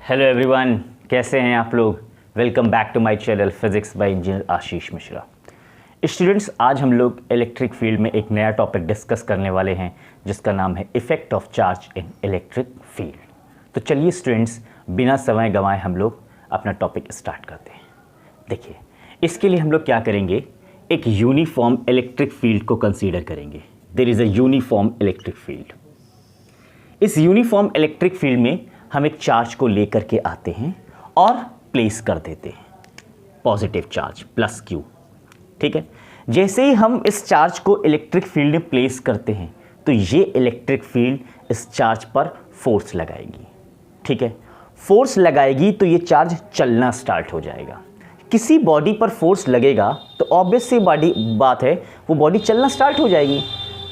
Hello everyone, कैसे हैं आप लोग। Welcome back to my channel physics by engineer Ashish Mishra. Students, आज हम लोग इलेक्ट्रिक फील्ड में एक नया टॉपिक डिस्कस करने वाले हैं जिसका नाम है effect of charge in electric field. तो चलिए स्टूडेंट्स, बिना समय गंवाए हम लोग अपना टॉपिक स्टार्ट करते हैं। देखिए, इसके लिए हम लोग क्या करेंगे, एक यूनिफॉर्म इलेक्ट्रिक फील्ड को कंसीडर करेंगे। There is a uniform electric field. इस यूनिफॉर्म इलेक्ट्रिक फील्ड में हम एक चार्ज को लेकर के आते हैं और प्लेस कर देते हैं, पॉजिटिव चार्ज प्लस क्यू। ठीक है, जैसे ही हम इस चार्ज को इलेक्ट्रिक फील्ड में प्लेस करते हैं तो ये इलेक्ट्रिक फील्ड इस चार्ज पर फोर्स लगाएगी। ठीक है, फोर्स लगाएगी तो ये चार्ज चलना स्टार्ट हो जाएगा। किसी बॉडी पर फोर्स लगेगा तो ऑब्वियस सी बात है, वो बॉडी चलना स्टार्ट हो जाएगी।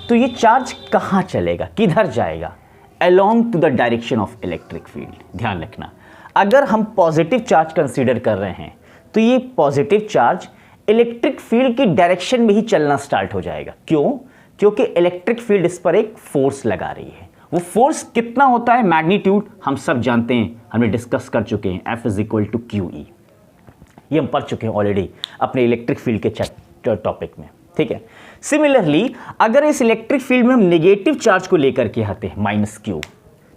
तो ये चार्ज कहाँ चलेगा, किधर जाएगा? along to the direction of electric field। ध्यान रखना, अगर हम पॉजिटिव चार्ज कंसीडर कर रहे हैं तो ये पॉजिटिव चार्ज इलेक्ट्रिक फील्ड की डायरेक्शन में ही चलना स्टार्ट हो जाएगा। क्यों? क्योंकि इलेक्ट्रिक फील्ड इस पर एक फोर्स लगा रही है। वो फोर्स कितना होता है, मैग्नीट्यूड हम सब जानते हैं, हमने डिस्कस कर चुके हैं, F is equal to Q E. ये हम पढ़ चुके हैं ऑलरेडी अपने इलेक्ट्रिक फील्ड के टॉपिक में। ठीक है, सिमिलरली अगर इस इलेक्ट्रिक फील्ड में हम नेगेटिव चार्ज को लेकर के आते हैं माइनस क्यू,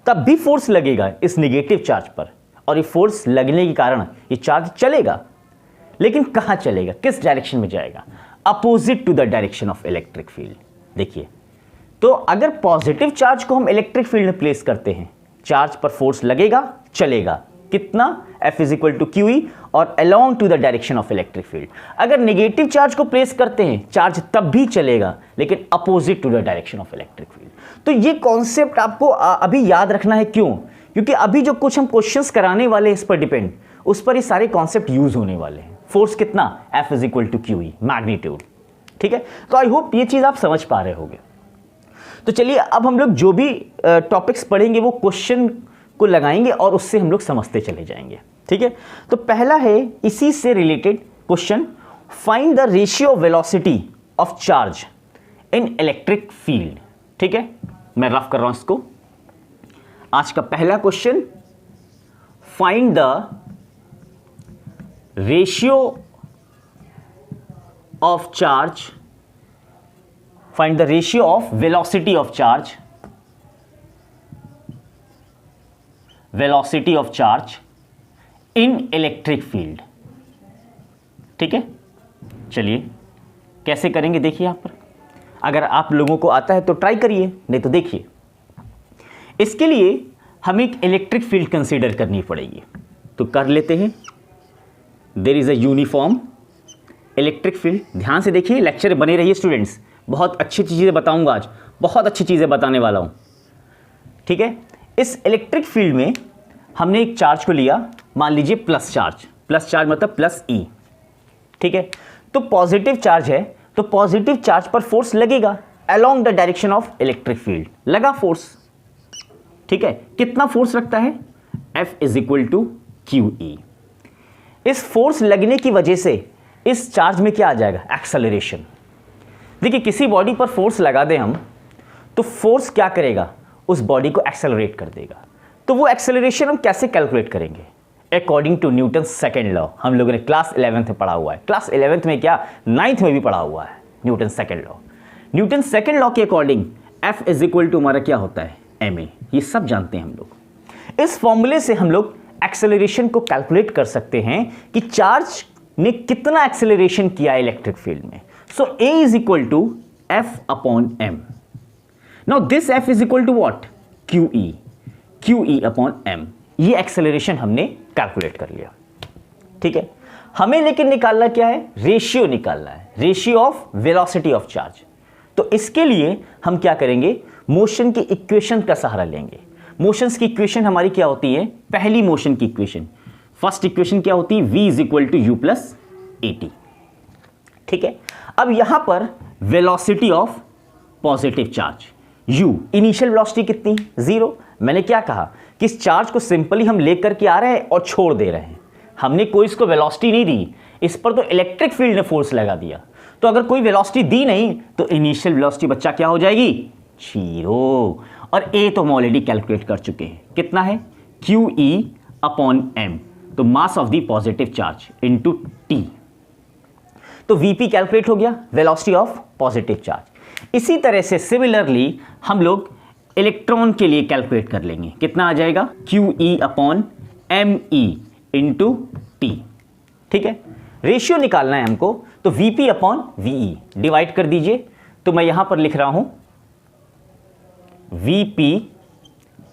तब भी फोर्स लगेगा इस नेगेटिव चार्ज पर, और ये फोर्स लगने के कारण ये चार्ज चलेगा। लेकिन कहां चलेगा, किस डायरेक्शन में जाएगा? Opposite to the direction of electric field. देखिए, तो अगर पॉजिटिव चार्ज को हम इलेक्ट्रिक फील्ड में प्लेस करते हैं, चार्ज पर फोर्स लगेगा, चलेगा कितना, F is equal to Q E, और along to the direction of electric field. अगर नेगेटिव चार्ज को प्लेस करते हैं, चार्ज तब भी चलेगा लेकिन opposite to the direction of electric field. तो ये कॉन्सेप्ट आपको अभी याद रखना है। क्यों? क्योंकि अभी जो कुछ हम क्वेश्चंस कराने वाले हैं इस पर डिपेंड, उस पर ये सारे कॉन्सेप्ट यूज होने वाले हैं। फोर्स कितना, F is equal to Q E, magnitude. ठीक है, तो आई होप ये चीज आप समझ पा रहे होंगे। तो चलिए, अब हम लोग जो भी टॉपिक्स पढ़ेंगे वो क्वेश्चन को लगाएंगे और उससे हम लोग समझते चले जाएंगे। ठीक है, तो पहला है इसी से related question, find the ratio velocity of charge in electric field. ठीक है, मैं रफ कर रहा हूं इसको। आज का पहला question, find the ratio of charge, find the ratio of velocity of charge, velocity of charge in electric field. ठीक है, चलिए कैसे करेंगे देखिए। यहां पर अगर आप लोगों को आता है तो ट्राई करिए, नहीं तो देखिए। इसके लिए हमें एक इलेक्ट्रिक फील्ड कंसीडर करनी पड़ेगी, तो कर लेते हैं। There is a uniform electric field. ध्यान से देखिए, लेक्चर बने रहिए स्टूडेंट्स, बहुत अच्छी चीजें बताऊंगा आज, बहुत अच्छी चीजें बताने वाला हूं। ठीक है, इस इलेक्ट्रिक फील्ड में हमने एक चार्ज को लिया, मान लीजिए प्लस चार्ज। प्लस चार्ज मतलब प्लस ई। ठीक है, तो पॉजिटिव चार्ज है तो पॉजिटिव चार्ज पर फोर्स लगेगा along the direction of electric field. लगा फोर्स। ठीक है, कितना फोर्स लगता है, F is equal to Q E. इस फोर्स लगने की वजह से इस चार्ज में क्या आ जाएगा, एक्सेलरेशन। देखिए, किसी बॉडी पर फोर्स लगा दें हम तो फोर्स क्या करेगा, उस बॉडी को एक्सेलरेट कर देगा। तो वो एक्सेलरेशन हम कैसे कैलकुलेट करेंगे, according to Newton second law. हम लोगों ने क्लास 11th में पढ़ा हुआ है, क्लास 11th में क्या 9th में भी पढ़ा हुआ है, Newton second law. Newton second law के according F is equal to हमारा क्या होता है, ma। ये सब जानते हैं हम लोग। इस फॉर्मूले से हम लोग एक्सेलरेशन को कैलकुलेट कर सकते हैं कि चार्ज ने कितना एक्सेलरेशन किया इलेक्ट्रिक फील्ड में। So A is equal to F upon m। Now this F is equal to what, Q E upon m। ये एक्सेलरेशन हमने कैलकुलेट कर लिया। ठीक है, हमें लेकिन निकालना क्या है, रेशियो निकालना है, ratio of velocity of charge. तो इसके लिए हम क्या करेंगे, मोशन की इक्वेशन का सहारा लेंगे। मोशंस की इक्वेशन हमारी क्या होती है, पहली मोशन की इक्वेशन, फर्स्ट इक्वेशन क्या होती है, v is equal to U plus A T. ठीक है, अब यहां पर velocity of positive charge u, initial velocity कितनी, 0। मैंने क्या कहा कि इस चार्ज को सिंपली हम लेकर के आ रहे हैं और छोड़ दे रहे हैं, हमने कोई इसको वेलोसिटी नहीं दी, इस पर तो इलेक्ट्रिक फील्ड ने फोर्स लगा दिया। तो अगर कोई वेलोसिटी दी नहीं तो इनिशियल वेलोसिटी बच्चा क्या हो जाएगी, 0। और ए तो हम ऑलरेडी कैलकुलेट कर चुके हैं, कितना है, क्यू ई अपॉन m, तो मास of the positive charge into t। तो Vp कैलकुलेट हो गया, वेलोसिटी ऑफ पॉजिटिव चार्ज। इसी तरह से सिमिलरली हम लोग इलेक्ट्रॉन के लिए कैलकुलेट कर लेंगे, कितना आ जाएगा, QE upon ME into T. ठीक है, रेशियो निकालना है हमको, तो Vp अपॉन VE डिवाइड कर दीजिए। तो मैं यहां पर लिख रहा हूं Vp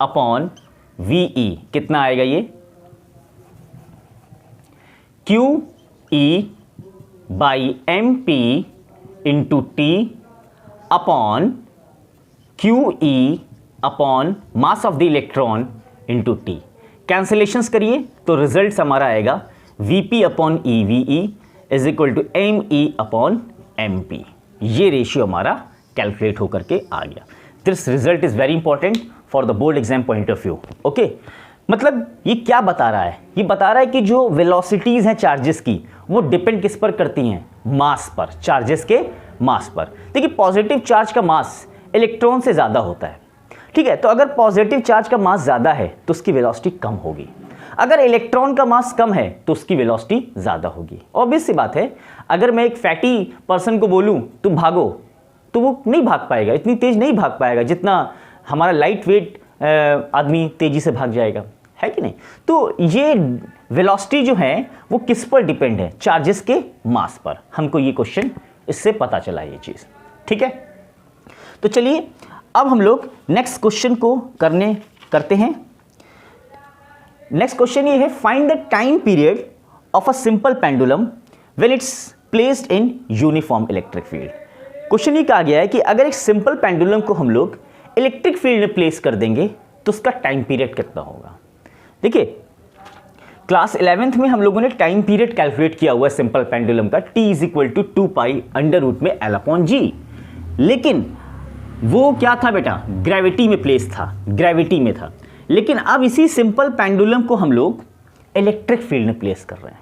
अपॉन VE, कितना आएगा ये, QE by MP into T upon QE upon mass of the electron into T. Cancellations करिए तो रिजल्ट हमारा आएगा Vp upon EVE is equal to ME upon MP। ये रेशियो हमारा कैलकुलेट होकर के आ गया। This result is very important for the board exam point of view. Okay, मतलब ये क्या बता रहा है, ये बता रहा है कि जो वेलोसिटीज हैं चार्जेस की, वो डिपेंड किस पर करती हैं, मास पर, चार्जेस के मास पर। देखिए पॉजिटिव चार्ज का मास इलेक्ट्रॉन से ज़्यादा होता है, ठीक है, तो अगर पॉजिटिव चार्ज का मास ज़्यादा है तो उसकी वेलोसिटी कम होगी, अगर इलेक्ट्रॉन का मास कम है तो उसकी वेलोसिटी ज़्यादा होगी। ऑब्वियस सी बात है, अगर मैं एक फैटी पर्सन को बोलूँ तुम भागो, तो वो नहीं भाग पाएगा, इतनी तेज नहीं भाग पाएगा जितना हमारा लाइट वेट आदमी तेजी से भाग जाएगा, है कि नहीं। तो ये वेलोसिटी जो है वो किस पर डिपेंड है, चार्जेस के मास पर। हमको ये क्वेश्चन इससे पता चला ये चीज़, ठीक है। तो चलिए अब हम लोग नेक्स्ट क्वेश्चन को करते हैं। नेक्स्ट क्वेश्चन ये है, find the time period of a simple pendulum when it's placed in uniform electric field. Question ये कहा गया है कि अगर एक सिंपल पेंडुलम को हम लोग इलेक्ट्रिक फील्ड में प्लेस कर देंगे तो उसका टाइम पीरियड कितना होगा। देखिए क्लास 11th में हम लोगों ने टाइम पीरियड कैलकुलेट किया हुआ है सिंपल पेंडुलम का, t is equal to 2 pi under root में L अपॉन G। लेकिन वो क्या था बेटा, ग्रेविटी में प्लेस था, ग्रेविटी में था। लेकिन अब इसी सिंपल पेंडुलम को हम लोग इलेक्ट्रिक फील्ड में प्लेस कर रहे हैं।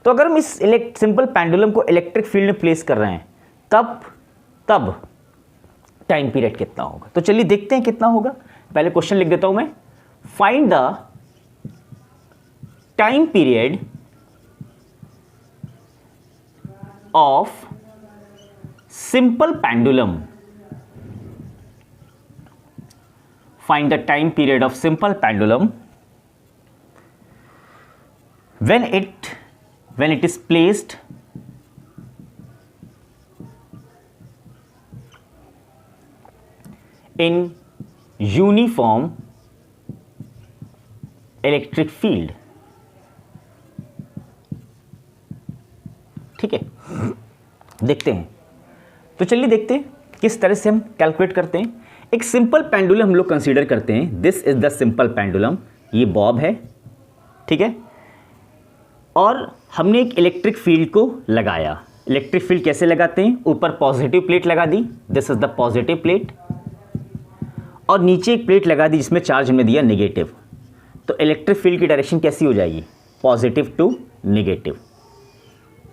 तो अगर हम इस सिंपल पेंडुलम को इलेक्ट्रिक फील्ड में प्लेस कर रहे हैं तब टाइम पीरियड कितना होगा। तो चलिए देखते हैं कितना होगा। पहले क्वेश्चन लिख देता हूं मैं, find the time period of simple pendulum, find the time period of simple pendulum when it is placed in uniform electric field। ठीक है, देखते हैं। तो चलिए देखते हैं किस तरह से हम कैलकुलेट करते हैं। एक सिंपल पेंडुलम हम लोग कंसीडर करते हैं, this is the simple pendulum, ये बॉब है, ठीक है, और हमने एक इलेक्ट्रिक फील्ड को लगाया। इलेक्ट्रिक फील्ड कैसे लगाते हैं, ऊपर पॉजिटिव प्लेट लगा दी, this is the positive plate, और नीचे एक प्लेट लगा दी जिसमें चार्ज हमने दिया नेगेटिव। तो इलेक्ट्रिक फील्ड की डायरेक्शन कैसी हो जाएगी, पॉजिटिव टू नेगेटिव,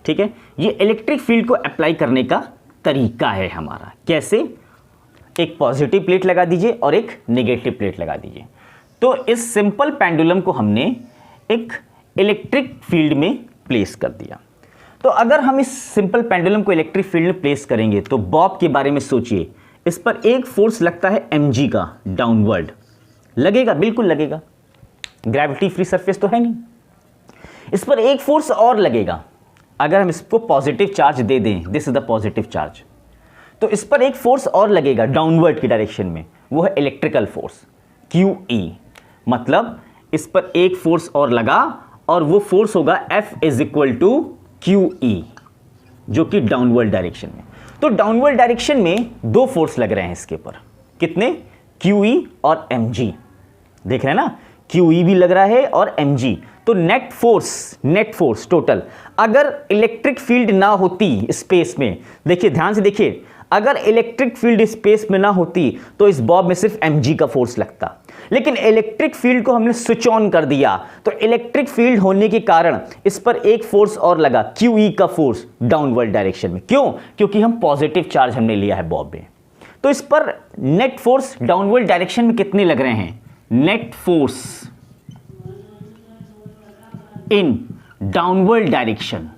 ठीक है। ये इलेक्ट्रिक फील्ड को अप्लाई करने का तरीका है हमारा। कैसे, एक पॉजिटिव प्लेट लगा दीजिए और एक नेगेटिव प्लेट लगा दीजिए। तो इस सिंपल पेंडुलम को हमने एक इलेक्ट्रिक फील्ड में प्लेस कर दिया। तो अगर हम इस सिंपल पेंडुलम को इलेक्ट्रिक फील्ड में प्लेस करेंगे तो बॉब के बारे में सोचिए, इस पर एक फोर्स लगता है mg का, डाउनवर्ड लगेगा, बिल्कुल लगेगा, ग्रेविटी फ्री सरफेस तो है नहीं। इस पर एक फोर्स और लगेगा, अगर हम इसको पॉजिटिव चार्ज दे दें, this is the positive charge, तो इस पर एक फोर्स और लगेगा डाउनवर्ड की डायरेक्शन में, वो है इलेक्ट्रिकल फोर्स QE। मतलब इस पर एक फोर्स और लगा और वो फोर्स होगा F is equal to QE, जो कि डाउनवर्ड डायरेक्शन में। तो डाउनवर्ड डायरेक्शन में दो फोर्स लग रहे हैं इसके ऊपर, कितने, QE और mg, देख रहे हैं ना, QE भी लग रहा है और mg। तो नेट फोर्स टोटल, अगर इलेक्ट्रिक फील्ड ना होती स्पेस में, देखिए ध्यान से देखिए, अगर इलेक्ट्रिक फील्ड स्पेस में ना होती तो इस बॉब में सिर्फ mg का फोर्स लगता, लेकिन इलेक्ट्रिक फील्ड को हमने स्विच ऑन कर दिया, तो इलेक्ट्रिक फील्ड होने के कारण इस पर एक फोर्स और लगा, QE का फोर्स डाउनवर्ड डायरेक्शन में। क्यों, क्योंकि हम पॉजिटिव चार्ज हमने लिया है बॉब में। तो इस पर नेट फोर्स डाउनवर्ड डायरेक्शन में कितने लग रहे हैं, net force in downward direction,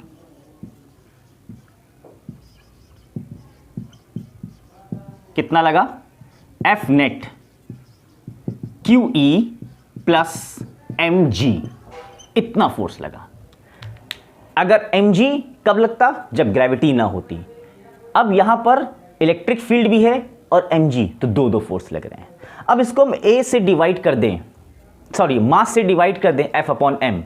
कितना लगा, F net Q E plus M G, इतना फोर्स लगा। अगर एम जी कब लगता, जब ग्रेविटी ना होती। अब यहां पर इलेक्ट्रिक फील्ड भी है और एम जी, तो दो दो फोर्स लग रहे हैं। अब इसको हम ए से डिवाइड कर दें, सॉरी मास से डिवाइड कर दें एफ अपॉन एम,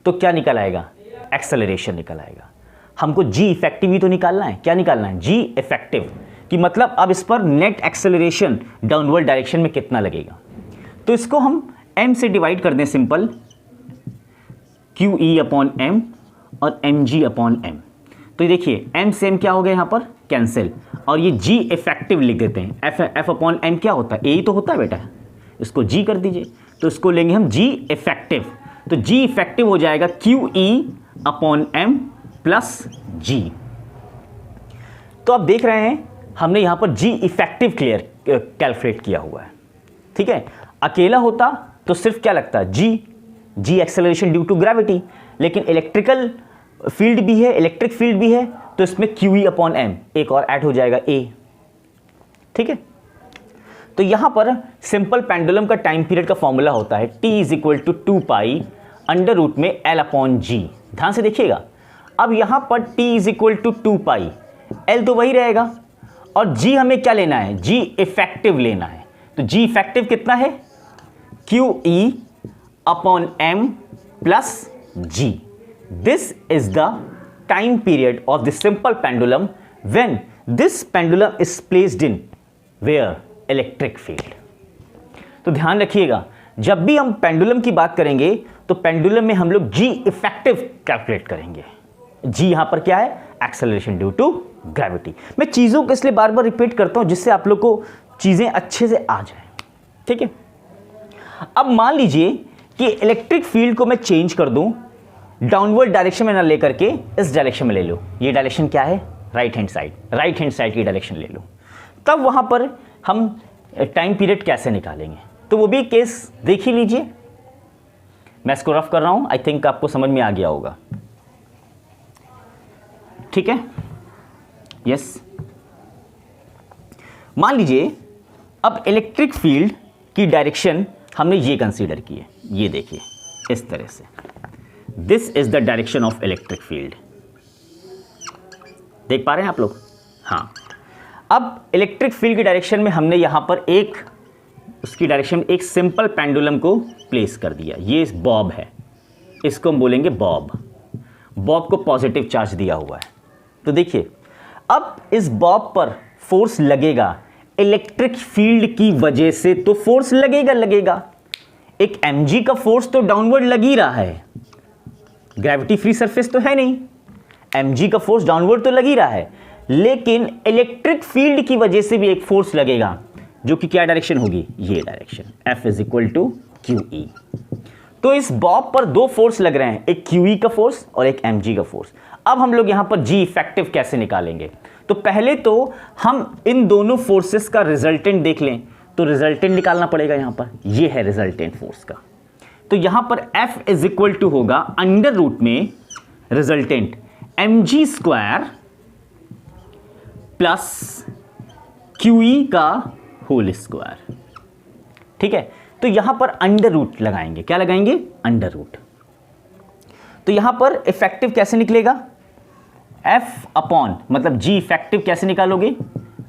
तो क्या निकल आएगा, एक्सेलरेशन निकल आएगा। हमको जी इफेक्टिव ही तो निकालना है, क्या निकालना है, जी इफेक्टिव, कि मतलब अब इस पर नेट एक्सेलरेशन डाउनवर्ड डायरेक्शन में कितना लगेगा। तो इसको हम m से डिवाइड कर दें, simple, Q E upon M और एम जी अपॉन एम। तो ये देखिए m से m क्या हो गया यहाँ पर, कैंसिल, और ये g इफेक्टिव लिख देते हैं। f अपॉन m क्या होता है, a ही तो होता है बेटा, इसको g कर दीजिए, तो इसको लेंगे हम g इफेक्टिव। तो g इफेक्टिव हो जाएगा Q E upon M plus g। तो आप देख रहे हैं हमने यहाँ पर g इफेक्टिव क्लियर कैलकुलेट किया हुआ है, ठीक है। अकेला होता तो सिर्फ क्या लगता है, g acceleration due to gravity, लेकिन इलेक्ट्रिकल फील्ड भी है, इलेक्ट्रिक फील्ड भी है, तो इसमें क्यू ई अपॉन एम एक और ऐड हो जाएगा a, ठीक है। तो यहां पर सिंपल पेंडुलम का टाइम पीरियड का फॉर्मूला होता है t is equal to 2 pi under root में l अपॉन जी। ध्यान से देखिएगा, अब यहां पर t is equal to 2 pi, l तो वही रहेगा, और g हमें क्या लेना है, g इफेक्टिव लेना है। तो g इफेक्टिव कितना है, Q E upon M plus G. This is the time period of the simple pendulum when this pendulum is placed in where, electric field. तो ध्यान रखिएगा, जब भी हम पेंडुलम की बात करेंगे तो पेंडुलम में हम लोग जी इफेक्टिव कैलकुलेट करेंगे। जी यहां पर क्या है, एक्सेलरेशन ड्यू टू ग्रेविटी। मैं चीजों को इसलिए बार बार रिपीट करता हूं जिससे आप लोग को चीजें अच्छे से आ जाए, ठीक है। अब मान लीजिए कि इलेक्ट्रिक फील्ड को मैं चेंज कर दूं, डाउनवर्ड डायरेक्शन में ना लेकर के इस डायरेक्शन में ले लो। ये डायरेक्शन क्या है, राइट हैंड साइड की डायरेक्शन ले लो। तब वहां पर हम टाइम पीरियड कैसे निकालेंगे, तो वो भी केस देख ही लीजिए। मैं इसको रफ कर रहा हूं, आई थिंक आपको समझ में आ गया होगा, ठीक है। यस, मान लीजिए अब इलेक्ट्रिक फील्ड की डायरेक्शन हमने ये कंसीडर की है, ये देखिए इस तरह से, this is the direction of electric field. देख पा रहे हैं आप लोग, हाँ। अब इलेक्ट्रिक फील्ड की डायरेक्शन में हमने यहां पर एक, उसकी डायरेक्शन में एक सिंपल पेंडुलम को प्लेस कर दिया। ये बॉब है, इसको हम बोलेंगे बॉब। बॉब को पॉजिटिव चार्ज दिया हुआ है। तो देखिए अब इस बॉब पर फोर्स लगेगा, इलेक्ट्रिक फील्ड की वजह से तो फोर्स लगेगा। एक mg का फोर्स तो डाउनवर्ड लग ही रहा है, ग्रेविटी फ्री सरफेस तो है नहीं, mg का फोर्स डाउनवर्ड तो लग ही रहा है, लेकिन इलेक्ट्रिक फील्ड की वजह से भी एक फोर्स लगेगा, जो कि क्या डायरेक्शन होगी, ये direction, F is equal to Q E. तो इस बॉब पर दो फोर्स लग रहे हैं, एक क्यू ई का फोर्स और एक mg का फोर्स। अब हम लोग यहां पर g इफेक्टिव कैसे निकालेंगे, तो पहले तो हम इन दोनों फोर्सेस का रिजल्टेंट देख लें। तो रिजल्टेंट निकालना पड़ेगा, यहां पर ये है रिजल्टेंट फोर्स का। तो यहां पर F इज इक्वल टू होगा अंडर रूट में resultant mg square plus Q E का होल स्क्वायर, ठीक है। तो यहां पर अंडर रूट लगाएंगे, क्या लगाएंगे, अंडर रूट। तो यहां पर इफेक्टिव कैसे निकलेगा, F अपॉन, मतलब G इफेक्टिव कैसे निकालोगे,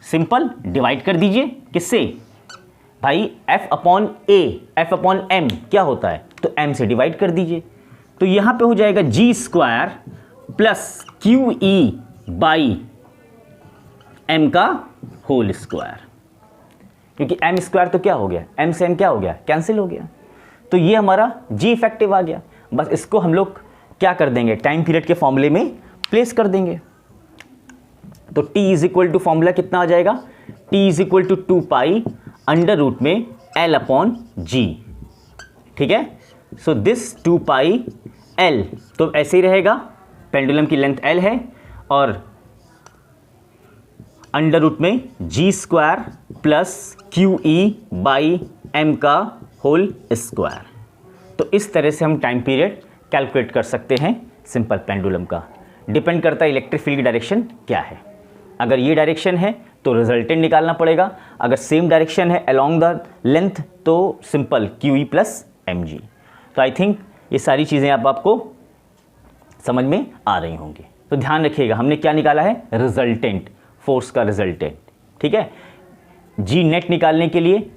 सिंपल डिवाइड कर दीजिए, किससे भाई, F upon A, F upon M क्या होता है, तो M से डिवाइड कर दीजिए। तो यहां पे हो जाएगा G square plus Q E by M का होल स्क्वायर, क्योंकि M स्क्वायर तो क्या हो गया, M से M क्या हो गया, कैंसिल हो गया। तो ये हमारा G इफेक्टिव आ गया। बस इसको हम लोग क्या कर देंगे, टाइम पीरियड के फॉर्मूले में प्लेस कर देंगे। तो T is equal to formula कितना आ जाएगा, T is equal to 2 pi under root में L अपॉन जी, ठीक है। सो दिस 2 पाई L, तो ऐसे ही रहेगा, पेंडुलम की लेंथ L है, और अंडर रूट में G square plus Q E by M का होल स्क्वायर। तो इस तरह से हम टाइम पीरियड कैलकुलेट कर सकते हैं सिंपल पेंडुलम का। डिपेंड करता है इलेक्ट्रिक फील्ड की डायरेक्शन क्या है। अगर ये डायरेक्शन है तो रिजल्टेंट निकालना पड़ेगा, अगर सेम डायरेक्शन है अलोंग द लेंथ तो सिंपल QE प्लस mg। तो आई थिंक ये सारी चीज़ें आपको समझ में आ रही होंगी। तो ध्यान रखिएगा हमने क्या निकाला है, रिजल्टेंट, फोर्स का रिजल्टेंट। ठीक है, जी नेट निकालने के लिए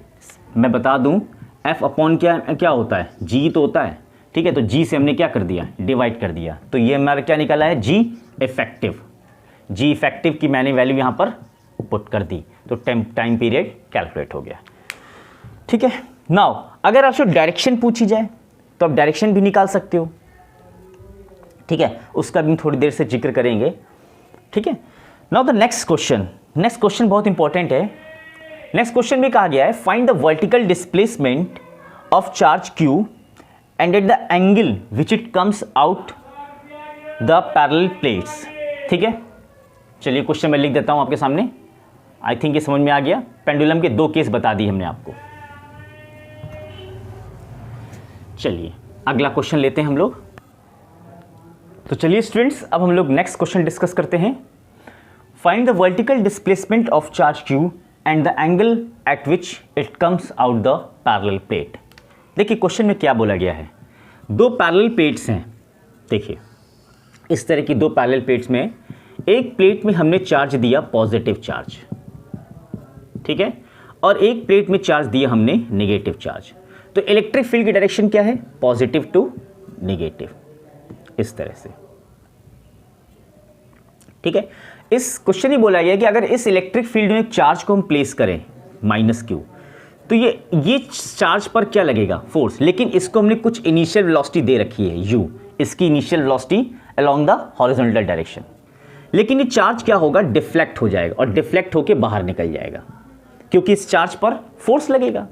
मैं बता दूं F अपॉन क्या होता है, G तो होता है। ठीक है, तो G से हमने क्या कर दिया, डिवाइड कर दिया, तो ये हमारा क्या निकाला है, G इफेक्टिव। G इफेक्टिव की मैंने वैल्यू यहाँ पर पुट कर दी, तो टाइम पीरियड कैलकुलेट हो गया। ठीक है, नाउ अगर आपसे डायरेक्शन पूछी जाए तो आप डायरेक्शन भी निकाल सकते हो। ठीक है, उसका भी थोड़ी देर से जिक्र करेंगे। ठीक है, नाउ द नेक्स्ट क्वेश्चन बहुत इंपॉर्टेंट है। नेक्स्ट क्वेश्चन में कहा गया है find the vertical displacement of charge Q and at the angle which it comes out the parallel plates. ठीक है, चलिए क्वेश्चन मैं लिख देता हूं आपके सामने। आई थिंक ये समझ में आ गया। पेंडुलम के 2 केस बता दिए हमने आपको। चलिए अगला क्वेश्चन लेते हैं हम लोग। तो चलिए स्टूडेंट्स, अब हम लोग नेक्स्ट क्वेश्चन डिस्कस करते हैं। Find the vertical displacement of charge Q and the angle eight which it comes out the parallel plate. देखिए क्वेश्चन में क्या बोला गया है, 2 पैरेलल प्लेट्स हैं। देखिए इस तरह की 2 पैरेलल प्लेट्स में एक प्लेट में हमने चार्ज दिया पॉजिटिव चार्ज, ठीक है, और एक प्लेट में चार्ज दिया हमने नेगेटिव चार्ज। तो इलेक्ट्रिक फील्ड की डायरेक्शन क्या है, पॉजिटिव टू नेगेटिव, इस तरह से। ठीक है, इस क्वेश्चन में बोला गया कि अगर इस इलेक्ट्रिक फील्ड में चार्ज को हम प्लेस करें -Q, तो ये चार्ज पर क्या लगेगा, फोर्स। लेकिन इसको हमने कुछ इनिशियल वेलोसिटी दे रखी है u, इसकी initial velocity along the horizontal direction. लेकिन ये चार्ज क्या होगा, डिफ्लेक्ट हो जाएगा और डिफ्लेक्ट होकर बाहर निकल जाएगा, क्योंकि इस चार्ज पर फोर्स लगेगा।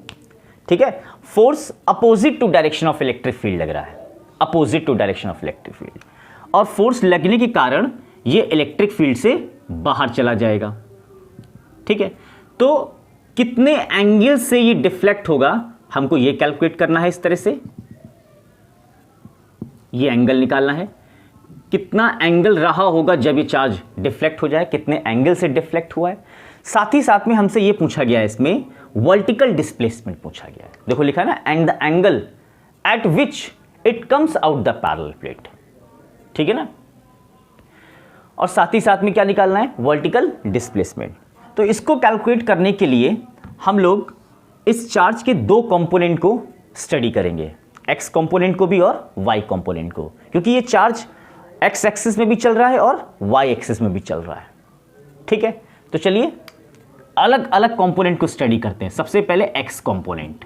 ठीक है, force opposite to direction of electric field लग रहा है, opposite to direction of electric field, और फोर्स लगने के कारण ये इलेक्ट्रिक फील्ड से बाहर चला जाएगा। ठीक है, तो कितने एंगल से ये डिफ्लेक्ट होगा हमको ये कैलकुलेट करना है। इस तरह से ये एंगल निकालना है, कितना एंगल रहा होगा जब ये चार्ज डिफ्लेक्ट हो जाए, कितने एंगल से डिफ्लेक्ट हुआ है। साथ ही साथ में हमसे ये पूछा गया है, इसमें वर्टिकल डिस्प्लेसमेंट पूछा गया है। देखो लिखा है ना, and the angle eight which it comes out the parallel plate. ठीक है ना, और साथ ही साथ में क्या निकालना है, वर्टिकल डिस्प्लेसमेंट। तो इसको कैलकुलेट करने के लिए हम लोग इस चार्ज के 2 कंपोनेंट को स्टडी करेंगे, x कंपोनेंट को भी और y कंपोनेंट को, क्योंकि ये चार्ज x एक्सिस में भी चल रहा है और y एक्सिस में भी चल रहा है। ठीक है, तो चलिए अलग अलग कंपोनेंट को स्टडी करते हैं। सबसे पहले x कंपोनेंट,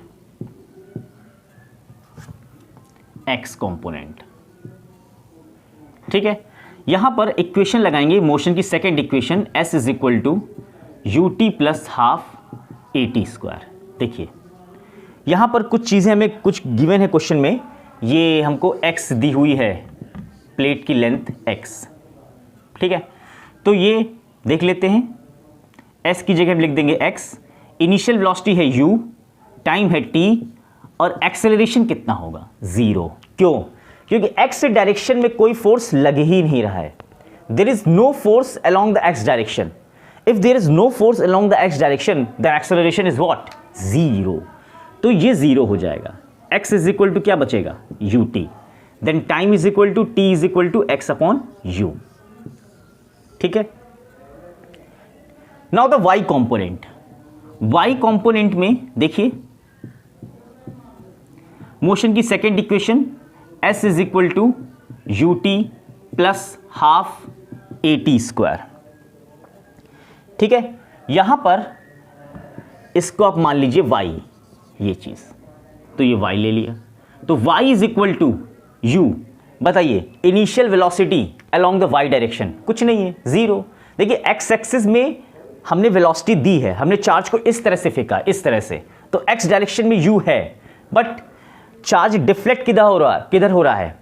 ठीक है, यहां पर इक्वेशन लगाएंगे, मोशन की second equation s is equal to ut plus half at²। देखिए यहां पर कुछ चीजें हमें कुछ गिवन है क्वेश्चन में, ये हमको x दी हुई है, प्लेट की लेंथ x। ठीक है, तो ये देख लेते हैं, s की जगह हम लिख देंगे x, इनिशियल वेलोसिटी है u, टाइम है t, और एक्सेलरेशन कितना होगा, 0। क्यों, क्योंकि x डायरेक्शन में कोई फोर्स लग ही नहीं रहा है। There is no force along the x direction. If there is no force along the x direction, the acceleration is what, 0। तो ये 0 हो जाएगा। x इज इक्वल टू क्या बचेगा, ut, then time is equal to t is equal to x upon u। ठीक है, now the y component. y component में देखिए मोशन की second equation s is equal to ut plus half at²। ठीक है, यहां पर इसको आप मान लीजिए y, ये चीज, तो ये y ले लिया, तो y is equal to u। बताइए initial velocity along the y direction कुछ नहीं है, 0। देखिए x एक्सिस में हमने वेलोसिटी दी है, हमने चार्ज को इस तरह से फेंका, इस तरह से, तो x डायरेक्शन में u है, बट चार्ज डिफ्लेक्ट किधर हो रहा है,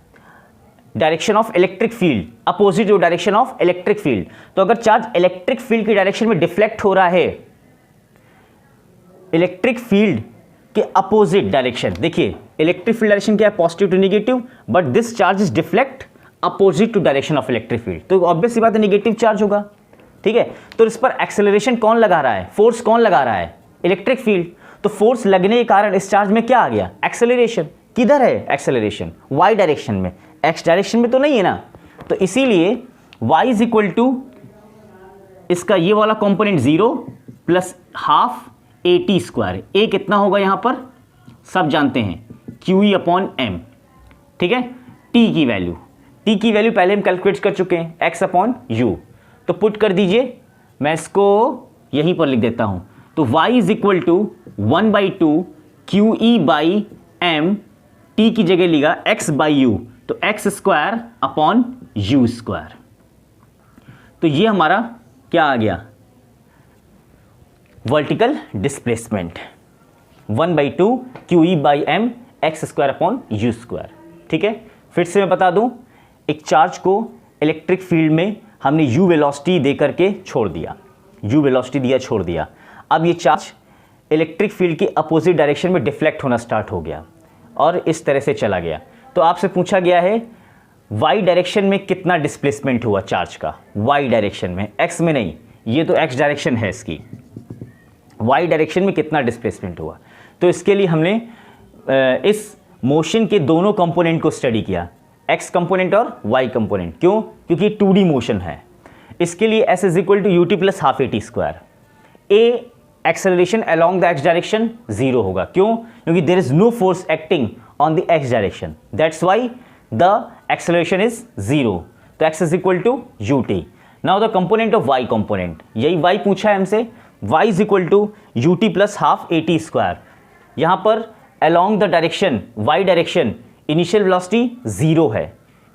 direction of electric field, opposite to direction of electric field. तो अगर चार्ज इलेक्ट्रिक फील्ड की डायरेक्शन में डिफ्लेक्ट हो रहा है, इलेक्ट्रिक फील्ड के अपोजिट डायरेक्शन, देखिए इलेक्ट्रिक फील्ड डायरेक्शन क्या है, positive to negative, but this charge is deflect opposite to direction of electric field, तो ऑब्वियस सी बात है नेगेटिव चार्ज होगा, ठीक है। तो इस पर एक्सेलरेशन कौन लगा रहा है, फोर्स कौन लगा रहा है, इलेक्ट्रिक फील्ड। तो फोर्स लगने के कारण इस चार्ज में क्या आ गया, एक्सेलरेशन। किधर है एक्सेलरेशन, वाई डायरेक्शन में, एक्स डायरेक्शन में तो नहीं है ना। तो इसीलिए y इज इक्वल टू इसका ये वाला component 0 plus half AT square. A कितना होगा यहां पर सब जानते हैं, QE अपॉन M, ठीक है। t की वैल्यू पहले हम कैलकुलेट कर चुके हैं, x अपॉन यू। तो पुट कर दीजिए, मैं इसको यहीं पर लिख देता हूं। तो y is equal to 1/2 QE by M, t की जगह लिखा x बाई यू, तो x square upon U square. तो ये हमारा क्या आ गया, vertical displacement 1/2 QE by M x square upon U square, ठीक है। फिर से मैं बता दूं, एक चार्ज को इलेक्ट्रिक फील्ड में हमने u वेलोसिटी दे करके छोड़ दिया, u वेलोसिटी दिया छोड़ दिया। अब ये चार्ज इलेक्ट्रिक फील्ड के अपोजिट डायरेक्शन में डिफ्लेक्ट होना स्टार्ट हो गया और इस तरह से चला गया। तो आपसे पूछा गया है y डायरेक्शन में कितना डिस्प्लेसमेंट हुआ चार्ज का, y डायरेक्शन में, x में नहीं, ये तो x डायरेक्शन है इसकी, y डायरेक्शन में कितना डिस्प्लेसमेंट हुआ। तो इसके लिए हमने इस मोशन के दोनों कंपोनेंट को स्टडी किया, x कंपोनेंट और y कंपोनेंट। क्यों, क्योंकि 2D मोशन है। इसके लिए s is equal to ut plus half AT square. a acceleration along the x direction 0 होगा, क्यों, क्योंकि there is no force acting on the x direction, that's why the acceleration is 0। तो x is equal to ut। Now the component of y component, यही y पूछा है हमसे, y is equal to ut plus half AT square. यहां पर along the direction y direction initial velocity 0 है,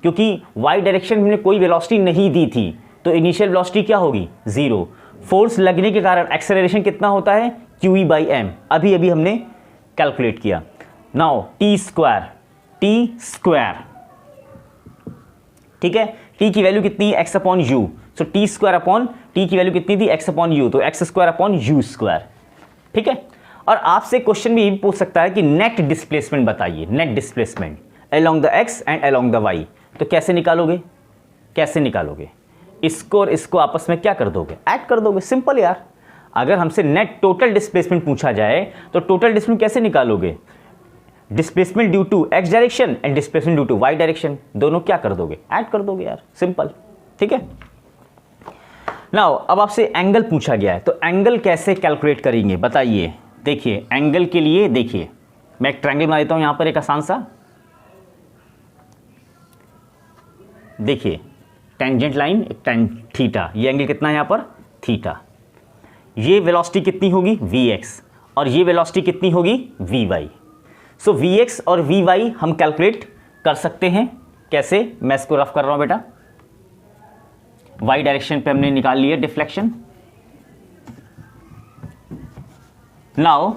क्योंकि y direction में कोई वेलोसिटी नहीं दी थी, तो इनिशियल वेलोसिटी क्या होगी 0। फोर्स लगने के कारण एक्सेलरेशन कितना होता है, QE बाई M, अभी हमने कैलकुलेट किया। नाउ t स्क्वायर, ठीक है, t की वैल्यू कितनी है, x upon you, so t square upon t की वैल्यू कितनी थी, x अपॉन यू, तो x square upon U square, ठीक है। और आपसे क्वेश्चन भी ये पूछ सकता है कि नेट डिस्प्लेसमेंट बताइए, net displacement along the x and along the y। तो कैसे निकालोगे, इसको और इसको आपस में क्या कर दोगे, ऐड कर दोगे, सिंपल यार। अगर हमसे नेट टोटल डिस्प्लेसमेंट पूछा जाए तो टोटल डिस्प्लेसमेंट कैसे निकालोगे, displacement due to x direction and displacement due to y direction, दोनों क्या कर दोगे, ऐड कर दोगे यार, सिंपल, ठीक है। नाउ अब आपसे एंगल पूछा गया है, तो एंगल कैसे कैलकुलेट करेंगे बताइए। देखिए एंगल के लिए, देखिए मैं एक ट्रायंगल बना देता हूं यहां पर, एक आसान सा, देखिए टेंजेंट लाइन, एक tan थीटा, ये एंगल कितना है यहां पर, थीटा। ये वेलोसिटी कितनी होगी vx, और ये वेलोसिटी कितनी होगी vy। सो vx और vy हम कैलकुलेट कर सकते हैं, कैसे, मैं इसको रफ कर रहा हूं बेटा। y डायरेक्शन पे हमने निकाल लिया deflection. Now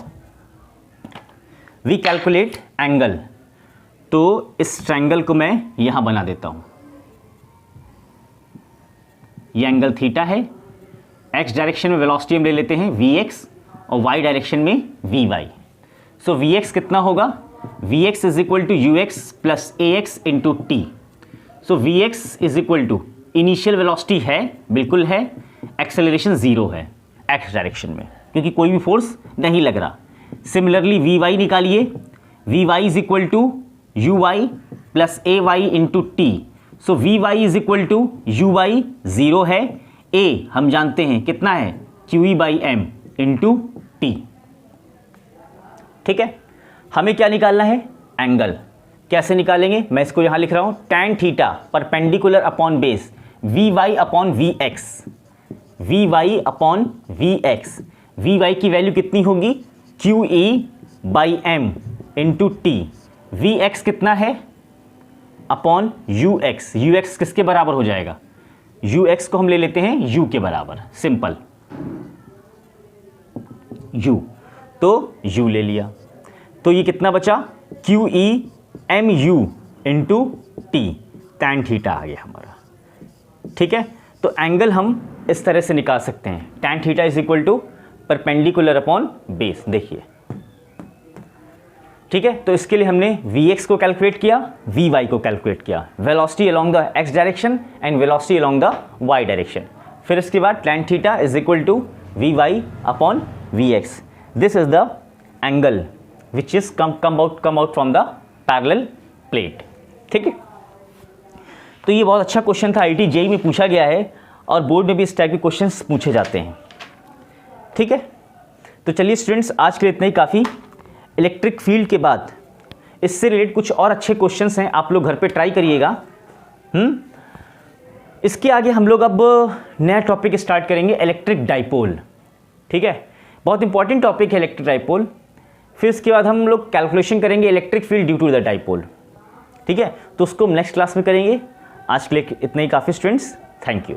we calculate angle, तो इस ट्रायंगल को मैं यहां बना देता हूं, ये एंगल थीटा है, x डायरेक्शन में वेलोसिटी हम ले लेते हैं vx और y डायरेक्शन में vy। सो vx कितना होगा, vx is equal to ux plus ax into T. So vx is equal to initial velocity है, बिल्कुल है, एक्सेलरेशन 0 है x डायरेक्शन में, क्योंकि कोई भी फोर्स नहीं लग रहा। सिमिलरली vy निकालिए, vy is equal to uy plus ay into T. So vy is equal to uy 0 है, a हम जानते हैं कितना है, QE by M into T, ठीक है। हमें क्या निकालना है, एंगल। कैसे निकालेंगे, मैं इसको यहां लिख रहा हूं, tan theta perpendicular upon base vy upon vx, vy upon vx। vy की वैल्यू कितनी होगी, QE by M into T. vx कितना है, अपॉन ux, ux किसके बराबर हो जाएगा, ux को हम ले लेते हैं u के बराबर, सिंपल u, तो u ले लिया, तो ये कितना बचा, QE mu into t, tan theta आ गया हमारा, ठीक है। तो एंगल हम इस तरह से निकाल सकते हैं, tan theta is equal to perpendicular upon base. देखिए ठीक है, तो इसके लिए हमने Vx को कैलकुलेट किया, Vy को कैलकुलेट किया, velocity along the x direction and velocity along the y direction. फिर इसके बाद tan theta is equal to Vy upon Vx। This is the angle which is come out from the parallel plate. ठीक है, तो ये बहुत अच्छा question था, IIT JEE में पूछा गया है और बोर्ड में भी इस टाइप के क्वेश्चंस पूछे जाते हैं। ठीक है, तो चलिए स्टूडेंट्स, आज के लिए इतना ही काफ़ी। इलेक्ट्रिक फील्ड के बाद इससे रिलेटेड कुछ और अच्छे क्वेश्चंस हैं, आप लोग घर पे ट्राई करिएगा। इसके आगे हम लोग अब नया टॉपिक स्टार्ट करेंगे, इलेक्ट्रिक डाइपोल। ठीक है, बहुत इंपॉर्टेंट टॉपिक है इलेक्ट्रिक डाइपोल। फिर इसके बाद हम लोग कैलकुलेशन करेंगे electric field due to the dipole. ठीक है, तो उसको हम नेक्स्ट क्लास में करेंगे। आज के लिए इतना ही काफ़ी स्टूडेंट्स, थैंक यू।